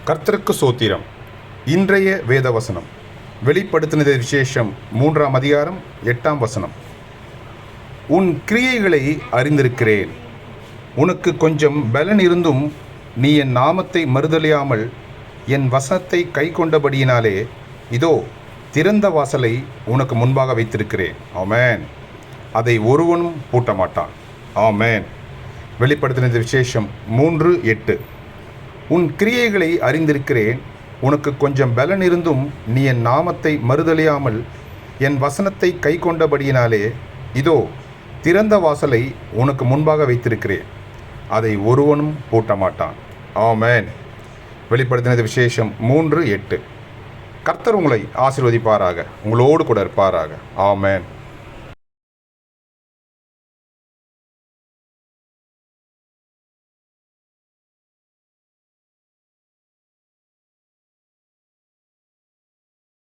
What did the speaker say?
கர்த்தருக்கு சோத்திரம். இன்றைய வேதவசனம் வெளிப்படுத்தினது விசேஷம் 3ஆம் அதிகாரம் 8ஆம் வசனம். உன் கிரியைகளை அறிந்திருக்கிறேன். உனக்கு கொஞ்சம் பலன் இருந்தும் நீ என் நாமத்தை மறுதலியாமல் என் வசனத்தை கை கொண்டபடியினாலே இதோ திறந்த வாசலை உனக்கு முன்பாக வைத்திருக்கிறேன். ஆமென். அதை ஒருவனும் பூட்ட மாட்டான். ஆமென். வெளிப்படுத்தினது விசேஷம் 3:8. உன் கிரியைகளை அறிந்திருக்கிறேன். உனக்கு கொஞ்சம் பலன் இருந்தும் நீ என் நாமத்தை மறுதலியாமல் என் வசனத்தை கை கொண்டபடியினாலே இதோ திறந்த வாசலை உனக்கு முன்பாக வைத்திருக்கிறேன். அதை ஒருவனும் பூட்ட மாட்டான். ஆமென். வெளிப்படுத்தினது விசேஷம் 3:8. கர்த்தர் உங்களை ஆசீர்வதிப்பாராக, உங்களோடு கூட இருப்பாராக. ஆமென்.